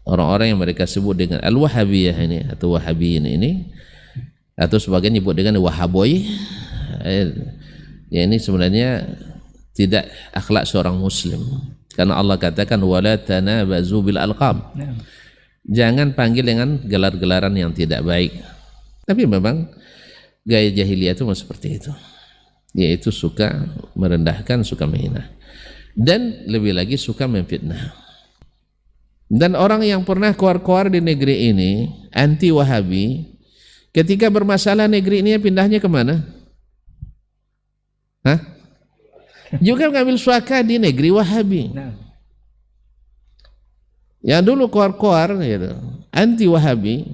orang-orang yang mereka sebut dengan Al-Wahabiyah ini atau Wahabiyin ini, atau sebagian nyebut dengan Wahaboy, ya ini sebenarnya tidak akhlak seorang muslim, karena Allah katakan wala tanabazu bil alqab, jangan panggil dengan gelar-gelaran yang tidak baik. Tapi memang gaya jahiliyah itu seperti itu, yaitu suka merendahkan, suka menghina, dan lebih lagi suka memfitnah. Dan orang yang pernah keluar-keluar di negeri ini anti Wahabi, ketika bermasalah negeri ini pindahnya kemana? Hah? Juga mengambil suaka di negeri Wahabi. Yang dulu keluar-keluar gitu, anti Wahabi,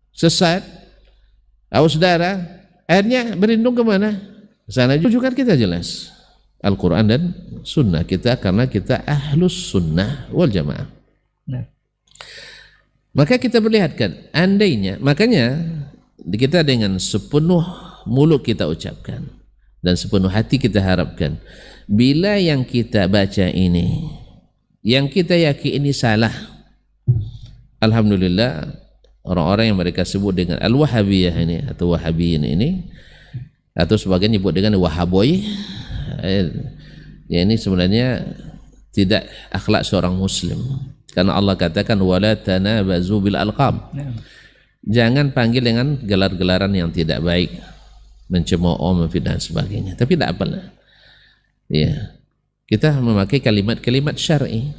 sesat, saudara, akhirnya berlindung kemana? Sana juga kita jelas Al-Quran dan Sunnah kita, karena kita ahlus sunnah wal jamaah. Maka kita perlihatkan, andainya, makanya kita dengan sepenuh mulut kita ucapkan dan sepenuh hati kita harapkan, bila yang kita baca ini, yang kita yakini ini salah, alhamdulillah orang-orang yang mereka sebut dengan Al-Wahabiyah ini atau Wahabiyin ini, atau sebagian nyebut dengan Wahaboy, ya ini sebenarnya tidak akhlak seorang muslim, karena Allah katakan wala tanabazu bil alqab, jangan panggil dengan gelar-gelaran yang tidak baik, mencemooh, memfitnah dan sebagainya. Tapi tidak apalah, ya kita memakai kalimat-kalimat syar'i,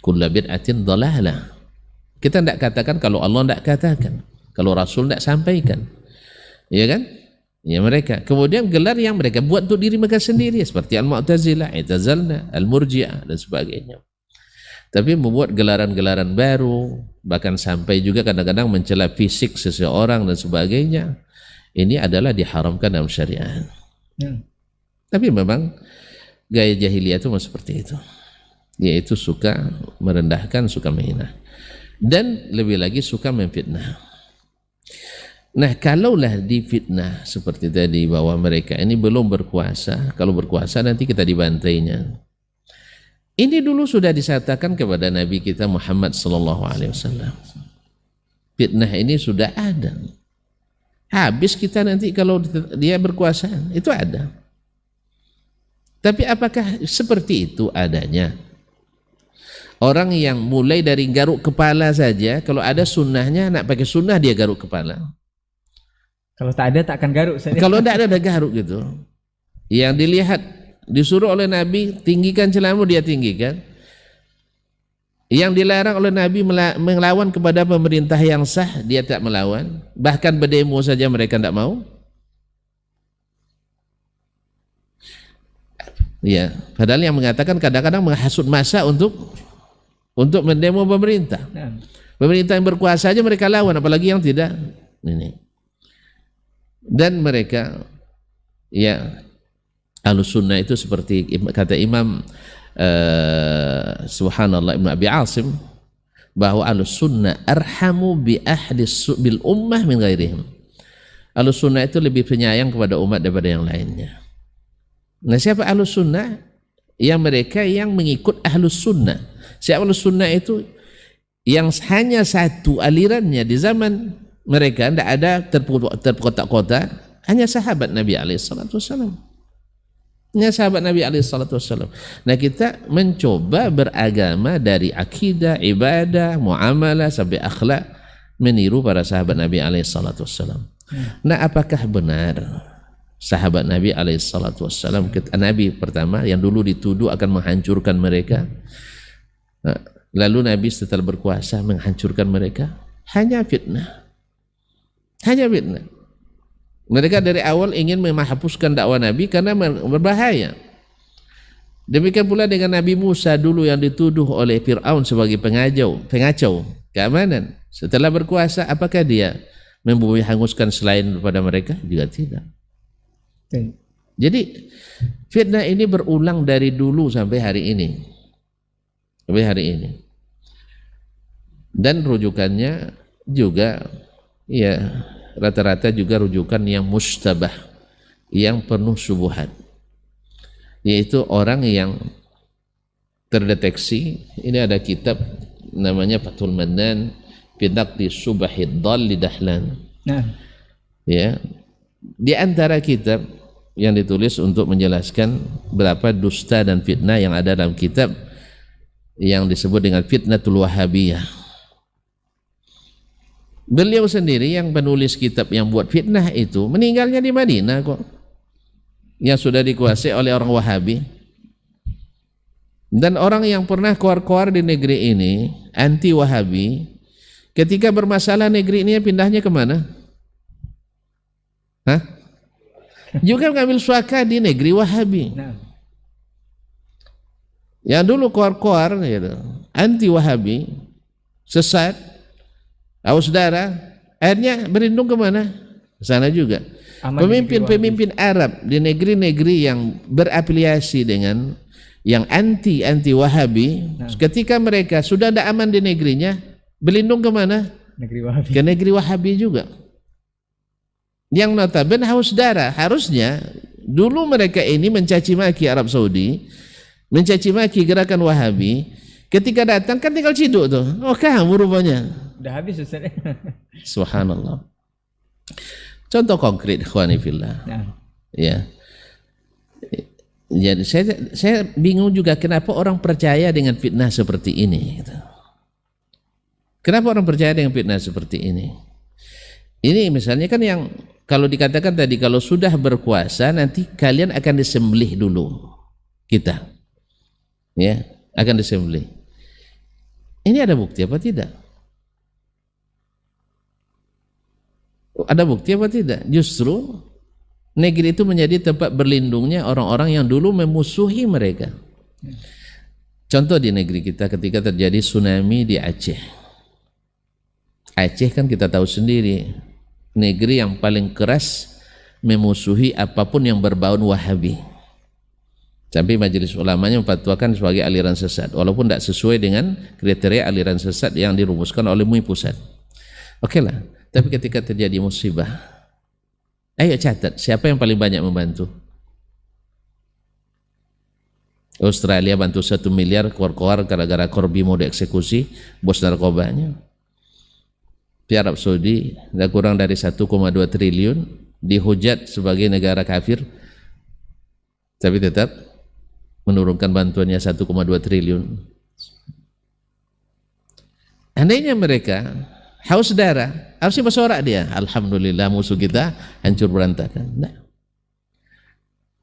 kullu bid'atin dhalalah. Kita tidak katakan kalau Allah tidak katakan, kalau Rasul tidak sampaikan, ya kan? Ya mereka kemudian gelar yang mereka buat untuk diri mereka sendiri, seperti Al-Mu'tazilah, I'tazalna, Al-Murji'ah dan sebagainya. Tapi membuat gelaran-gelaran baru, bahkan sampai juga kadang-kadang mencela fisik seseorang dan sebagainya, ini adalah diharamkan dalam syariat. Tapi memang gaya jahiliyah itu seperti itu, yaitu suka merendahkan, suka menghina, dan lebih lagi suka memfitnah. Nah, kalaulah difitnah seperti tadi bahwa mereka ini belum berkuasa, kalau berkuasa nanti kita dibantainya. Ini dulu sudah disatakan kepada Nabi kita Muhammad SAW. Fitnah ini sudah ada. Habis kita nanti kalau dia berkuasa, itu ada. Tapi apakah seperti itu adanya? Orang yang mulai dari garuk kepala saja, kalau ada sunnahnya, nak pakai sunnah dia garuk kepala. Kalau tak ada tak akan garuk. Kalau tidak ada garuk gitu. Yang dilihat, disuruh oleh Nabi tinggikan celanamu, dia tinggikan. Yang dilarang oleh Nabi melawan kepada pemerintah yang sah, dia tak melawan. Bahkan berdemo saja mereka tidak mau. Ya, padahal yang mengatakan kadang-kadang menghasut massa untuk mendemo pemerintah. Pemerintah yang berkuasa saja mereka lawan, apalagi yang tidak. Ini. Dan mereka, ya, Ahlus-Sunnah itu seperti kata Imam Subhanallah Ibn Abi Asim, bahwa Ahlus-Sunnah arhamu bi ahli bil ummah min ghairihim. Ahlus-Sunnah itu lebih penyayang kepada umat daripada yang lainnya. Nah, siapa Ahlus-Sunnah? Yang mereka yang mengikut Ahlus-Sunnah. Siapa Ahlus-Sunnah itu? Yang hanya satu alirannya di zaman mereka, tidak ada terkotak-kotak, hanya sahabat Nabi SAW. Hanya sahabat Nabi SAW. Nah, kita mencoba beragama dari akidah, ibadah, muamalah sampai akhlak, meniru para sahabat Nabi SAW. Nah, apakah benar sahabat Nabi SAW, Nabi pertama yang dulu dituduh akan menghancurkan mereka, lalu Nabi setelah berkuasa menghancurkan mereka? Hanya fitnah. Hanya fitnah. Mereka dari awal ingin menghapuskan dakwah Nabi karena berbahaya. Demikian pula dengan Nabi Musa dulu yang dituduh oleh Fir'aun sebagai pengacau keamanan. Setelah berkuasa, apakah dia hanguskan selain daripada mereka? Juga tidak. Jadi fitnah ini berulang dari dulu sampai hari ini. Dan rujukannya juga, ya, rata-rata juga rujukan yang mustabah, yang penuh syubhat, yaitu orang yang terdeteksi. Ini ada kitab namanya Fathul Mannan fi naqdi Subahid Dhal Dahlan. Nah, Ya, di antara kitab yang ditulis untuk menjelaskan berapa dusta dan fitnah yang ada dalam kitab yang disebut dengan Fitnatul Wahabiyah. Beliau sendiri yang penulis kitab yang buat fitnah itu meninggalnya di Madinah kok, yang sudah dikuasai oleh orang Wahabi. Dan orang yang pernah keluar-keluar di negeri ini anti Wahabi, ketika bermasalah negeri ini pindahnya kemana? Hah? Juga mengambil suaka di negeri Wahabi. nah, Yang dulu keluar-keluar gitu, anti Wahabi, sesat, saudara, akhirnya berlindung kemana? Ke sana juga. aman di negeri Pemimpin-pemimpin Arab di negeri-negeri yang berafiliasi dengan yang anti Wahabi, ketika mereka sudah tidak aman di negerinya, berlindung kemana? negeri Wahabi. Ke negeri Wahabi juga. Yang notabene saudara, harusnya dulu mereka ini mencaci maki Arab Saudi, mencaci maki gerakan Wahabi. Ketika datang kan tinggal ciduk tuh, oh kamu rupanya. Udah habis Ustaz. Subhanallah. Contoh konkret, ikhwani fillah. Nah, Ya. Jadi saya bingung juga kenapa orang percaya dengan fitnah seperti ini. Gitu. Kenapa orang percaya dengan fitnah seperti ini? Ini misalnya kan yang kalau dikatakan tadi kalau sudah berkuasa nanti kalian akan disembelih dulu kita, ya akan disembelih. Ini ada bukti apa tidak? Ada bukti apa tidak? Justru negeri itu menjadi tempat berlindungnya orang-orang yang dulu memusuhi mereka. Contoh di negeri kita ketika terjadi tsunami di Aceh. Aceh kan kita tahu sendiri, negeri yang paling keras memusuhi apapun yang berbau Wahabi. Sampai majelis ulamanya memfatwakan sebagai aliran sesat, walaupun tidak sesuai dengan kriteria aliran sesat yang dirumuskan oleh MUI pusat. Oke lah, tapi ketika terjadi musibah, ayo catat, siapa yang paling banyak membantu? Australia bantu 1 miliar keluar-keluar gara-gara Corby mau dieksekusi bos narkobanya. Di Arab Saudi tidak kurang dari 1,2 triliun dihujat sebagai negara kafir, tapi tetap menurunkan bantuannya 1,2 triliun. Andainya mereka haus darah, harusnya bersorak dia, alhamdulillah musuh kita hancur berantakan. Nah.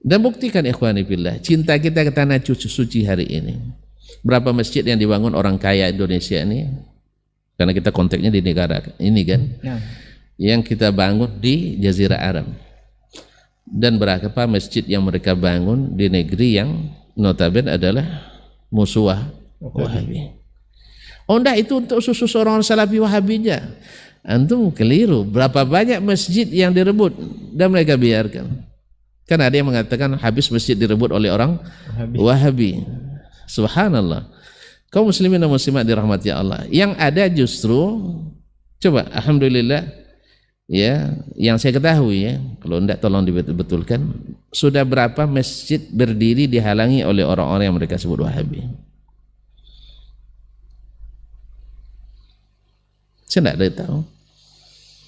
Dan buktikan ikhwani billah, cinta kita ke tanah suci hari ini. Berapa masjid yang dibangun orang kaya Indonesia ini? Karena kita konteksnya di negara ini kan, nah, yang kita bangun di Jazirah Arab. Dan berapa masjid yang mereka bangun di negeri yang notabene adalah musuh Wahabi. Oh enggak, itu untuk susu orang Salafi Wahabinya. Antum keliru. Berapa banyak masjid yang direbut dan mereka biarkan. Kan ada yang mengatakan habis masjid direbut oleh orang Wahabi. Subhanallah. Kaum muslimin dan muslimat dirahmati Allah. Yang ada justru, coba alhamdulillah ya, yang saya ketahui ya, kalau enggak tolong dibetulkan, sudah berapa masjid berdiri dihalangi oleh orang-orang yang mereka sebut Wahabi. Saya tidak ada tahu.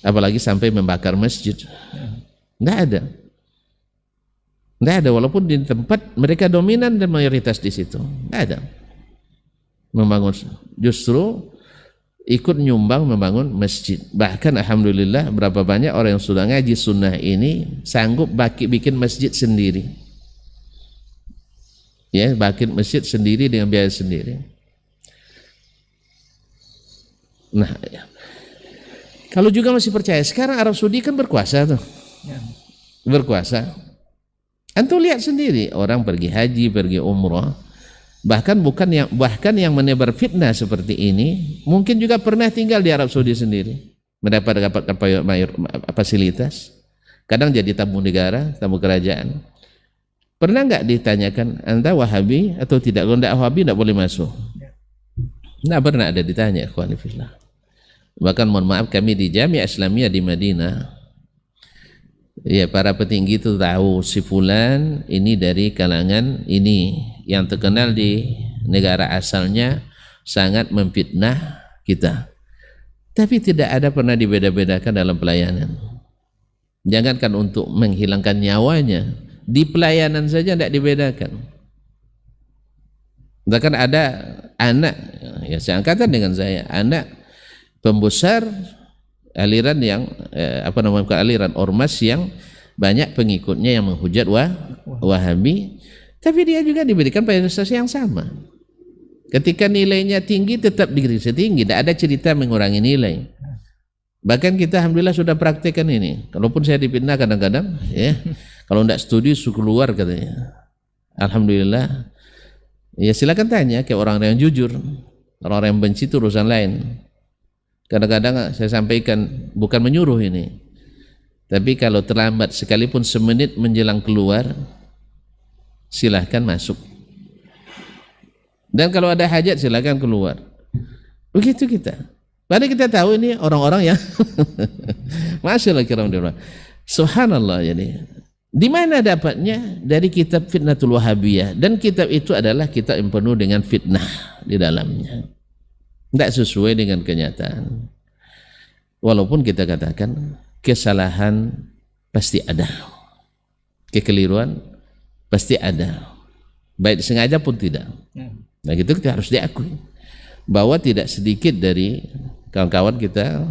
Apalagi sampai membakar masjid. Tidak ada. Tidak ada, walaupun di tempat mereka dominan dan mayoritas di situ. Tidak ada. Membangun, justru ikut nyumbang membangun masjid. Bahkan alhamdulillah berapa banyak orang yang sudah ngaji sunnah ini sanggup bikin masjid sendiri. Ya, bikin masjid sendiri dengan biaya sendiri. Nah, ya. Kalau juga masih percaya, sekarang Arab Saudi kan berkuasa tuh. ya. Berkuasa. Antum lihat sendiri, orang pergi haji, pergi umrah. Bahkan yang menebar fitnah seperti ini mungkin juga pernah tinggal di Arab Saudi sendiri, mendapatkan fasilitas, kadang jadi tamu negara, tamu kerajaan. Pernah nggak ditanyakan Anda Wahabi atau tidak? Kalau tidak Wahabi tidak boleh masuk. Nggak pernah ada ditanya, ikhwani fillah. Bahkan mohon maaf, kami di Jami'ah Islamiyah di Madinah, ya para petinggi itu tahu si fulan ini dari kalangan ini yang terkenal di negara asalnya sangat memfitnah kita. Tapi tidak ada pernah dibeda-bedakan dalam pelayanan. Jangankan untuk menghilangkan nyawanya, di pelayanan saja tidak dibedakan. Bahkan ada anak, ya seangkatan dengan saya, anak pembesar aliran yang bukan aliran, ormas yang banyak pengikutnya yang menghujat Wahabi, tapi dia juga diberikan prestasi yang sama. Ketika nilainya tinggi tetap diberi setinggi, tidak ada cerita mengurangi nilai. Bahkan kita alhamdulillah sudah praktekkan ini. Kalaupun saya dipitnah kadang-kadang, ya, kalau tidak setuju suruh keluar katanya. Alhamdulillah, ya silakan tanya ke orang-orang yang jujur. Orang-orang yang benci itu urusan lain. Kadang-kadang saya sampaikan bukan menyuruh ini, tapi kalau terlambat sekalipun semenit menjelang keluar, silahkan masuk. Dan kalau ada hajat silakan keluar. Begitu kita. Padahal kita tahu ini orang-orang yang masyaallah kiram dirahmati. Subhanallah. Jadi di mana dapatnya? Dari kitab Fitnatul Wahabiyah, dan kitab itu adalah kitab yang penuh dengan fitnah di dalamnya. Tidak sesuai dengan kenyataan. Walaupun kita katakan kesalahan pasti ada, kekeliruan pasti ada, baik sengaja pun tidak. Nah gitu kita harus diakui bahwa tidak sedikit dari kawan-kawan kita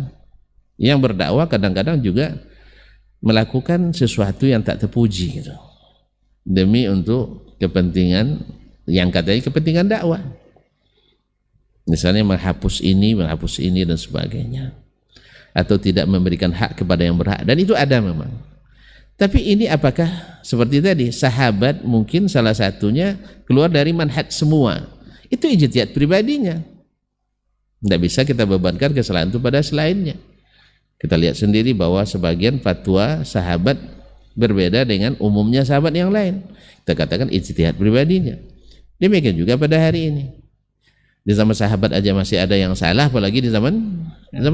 yang berdakwah kadang-kadang juga melakukan sesuatu yang tak terpuji gitu, demi untuk kepentingan yang katanya kepentingan dakwah. Misalnya menghapus ini dan sebagainya, atau tidak memberikan hak kepada yang berhak, dan itu ada memang. Tapi ini apakah seperti tadi sahabat mungkin salah satunya keluar dari manhaj semua, itu ijtihad pribadinya, tidak bisa kita bebankan kesalahan itu pada selainnya. Kita lihat sendiri bahwa sebagian fatwa sahabat berbeda dengan umumnya sahabat yang lain, kita katakan ijtihad pribadinya. Demikian juga pada hari ini. Di zaman sahabat aja masih ada yang salah, apalagi di zaman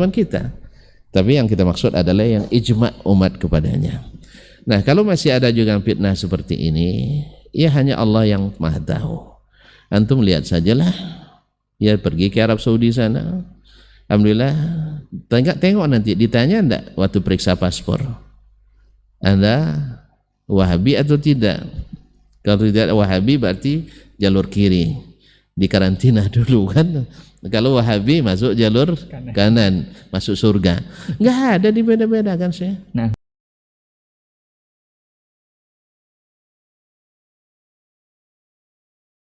kita. Tapi yang kita maksud adalah yang ijma' umat kepadanya. Nah, kalau masih ada juga fitnah seperti ini, ya hanya Allah yang Maha tahu. Antum lihat sajalah, ya pergi ke Arab Saudi sana. Alhamdulillah, tengok nanti ditanya enggak waktu periksa paspor, Anda Wahabi atau tidak? Kalau tidak Wahabi berarti jalur kiri, di karantina dulu kan. Kalau Wahabi masuk jalur kanan, masuk surga. Enggak ada dibeda-bedakan saya. Nah.